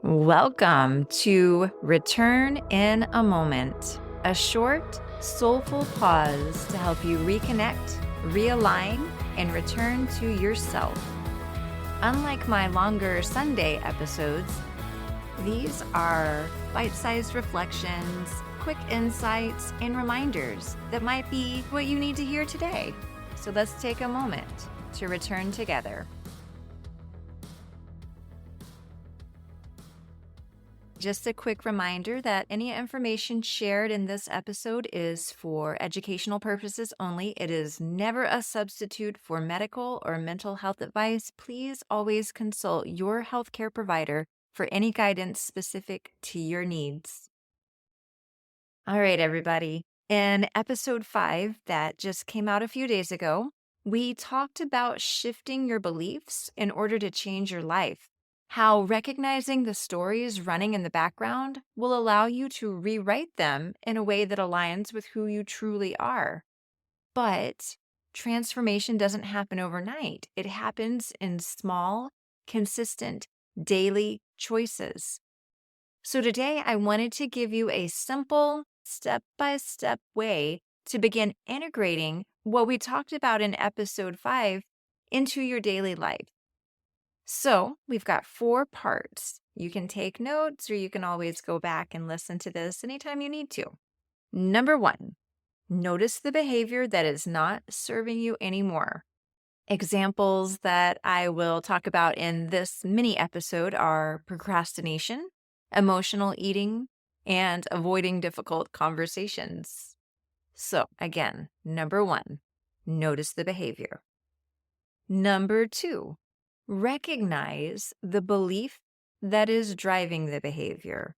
Welcome to Return in a Moment, a short, soulful pause to help you reconnect, realign, and return to yourself. Unlike my longer Sunday episodes, these are bite-sized reflections, quick insights, and reminders that might be what you need to hear today. So let's take a moment to return together. Just a quick reminder that any information shared in this episode is for educational purposes only. It is never a substitute for medical or mental health advice. Please always consult your healthcare provider for any guidance specific to your needs. All right, everybody. In episode 5 that just came out a few days ago, we talked about shifting your beliefs in order to change your life. How recognizing the stories running in the background will allow you to rewrite them in a way that aligns with who you truly are. But transformation doesn't happen overnight. It happens in small, consistent, daily choices. So today I wanted to give you a simple, step-by-step way to begin integrating what we talked about in episode 5 into your daily life. So we've got 4 parts. You can take notes or you can always go back and listen to this anytime you need to. Number 1, notice the behavior that is not serving you anymore. Examples that I will talk about in this mini episode are procrastination, emotional eating, and avoiding difficult conversations. So again, number 1, notice the behavior. Number 2, recognize the belief that is driving the behavior.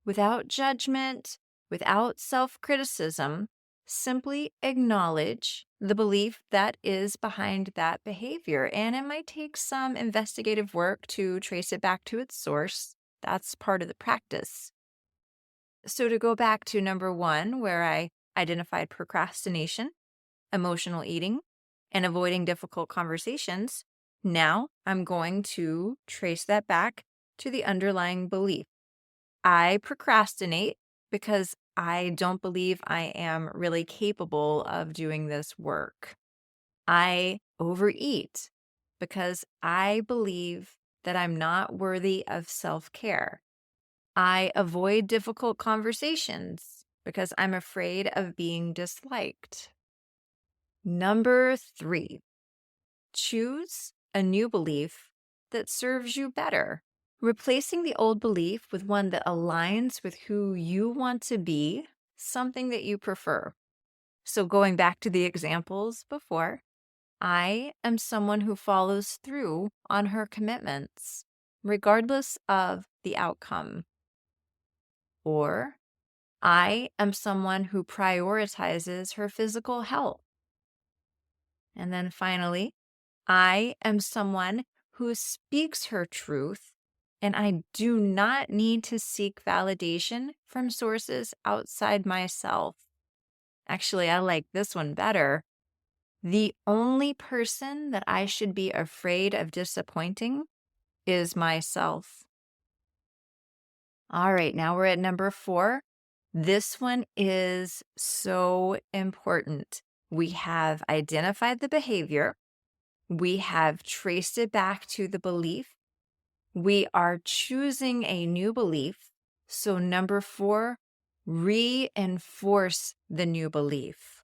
Without judgment, without self-criticism, simply acknowledge the belief that is behind that behavior. And it might take some investigative work to trace it back to its source. That's part of the practice. So to go back to number 1, where I identified procrastination, emotional eating, and avoiding difficult conversations, now I'm going to trace that back to the underlying belief. I procrastinate because I don't believe I am really capable of doing this work. I overeat because I believe that I'm not worthy of self-care. I avoid difficult conversations because I'm afraid of being disliked. Number 3, choose a new belief that serves you better. Replacing the old belief with one that aligns with who you want to be, something that you prefer. So going back to the examples before, I am someone who follows through on her commitments, regardless of the outcome. Or I am someone who prioritizes her physical health. And then finally, I am someone who speaks her truth, and I do not need to seek validation from sources outside myself. Actually, I like this one better. The only person that I should be afraid of disappointing is myself. All right, now we're at number 4. This one is so important. We have identified the behavior. We have traced it back to the belief. We are choosing a new belief. So number 4, reinforce the new belief.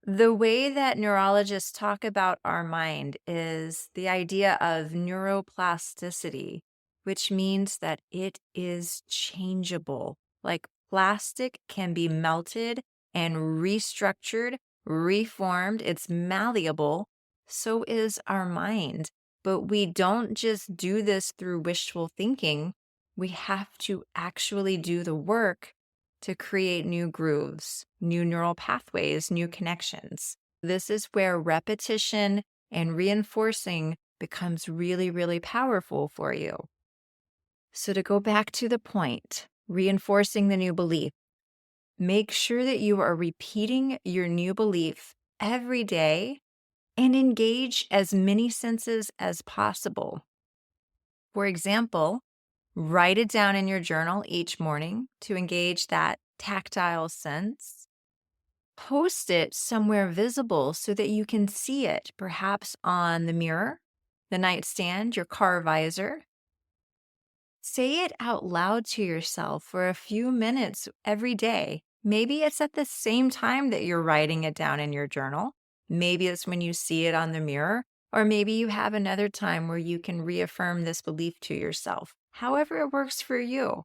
The way that neurologists talk about our mind is the idea of neuroplasticity, which means that it is changeable. Like plastic can be melted and restructured, reformed. It's malleable. So is our mind. But we don't just do this through wishful thinking. We have to actually do the work to create new grooves, new neural pathways, new connections. This is where repetition and reinforcing becomes really, really powerful for you. So to go back to the point, reinforcing the new belief, make sure that you are repeating your new belief every day and engage as many senses as possible. For example, Write it down in your journal each morning to engage that tactile sense. Post it somewhere visible so that you can see it, perhaps on the mirror, the nightstand, your car visor. Say it out loud to yourself for a few minutes every day. Maybe it's at the same time that you're writing it down in your journal. Maybe it's when you see it on the mirror, or maybe you have another time where you can reaffirm this belief to yourself, however it works for you.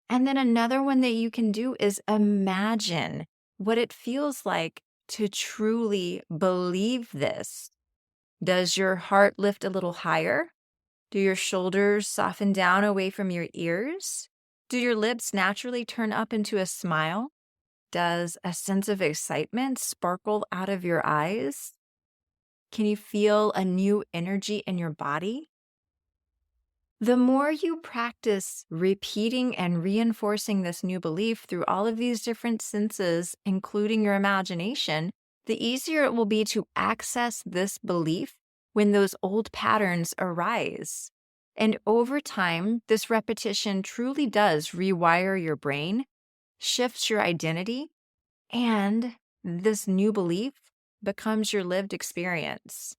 And then another one that you can do is imagine what it feels like to truly believe this. Does your heart lift a little higher? Do your shoulders soften down away from your ears? Do your lips naturally turn up into a smile? Does a sense of excitement sparkle out of your eyes? Can you feel a new energy in your body? The more you practice repeating and reinforcing this new belief through all of these different senses, including your imagination, the easier it will be to access this belief when those old patterns arise. And over time, this repetition truly does rewire your brain, shifts your identity, and this new belief becomes your lived experience.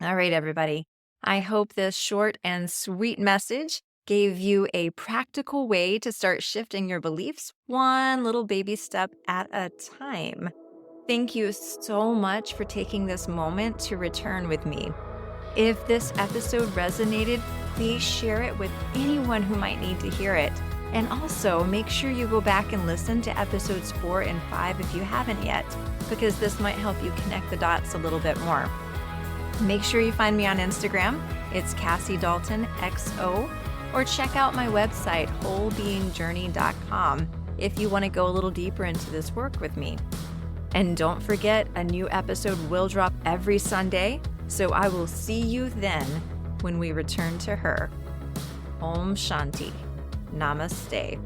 All right, everybody. I hope this short and sweet message gave you a practical way to start shifting your beliefs one little baby step at a time. Thank you so much for taking this moment to return with me. If this episode resonated, please share it with anyone who might need to hear it. And also, make sure you go back and listen to episodes 4 and 5 if you haven't yet, because this might help you connect the dots a little bit more. Make sure you find me on Instagram. It's Cassie Dalton XO, or check out my website, wholebeingjourney.com, if you want to go a little deeper into this work with me. And don't forget, a new episode will drop every Sunday, so I will see you then when we return to her. Om Shanti. Namaste.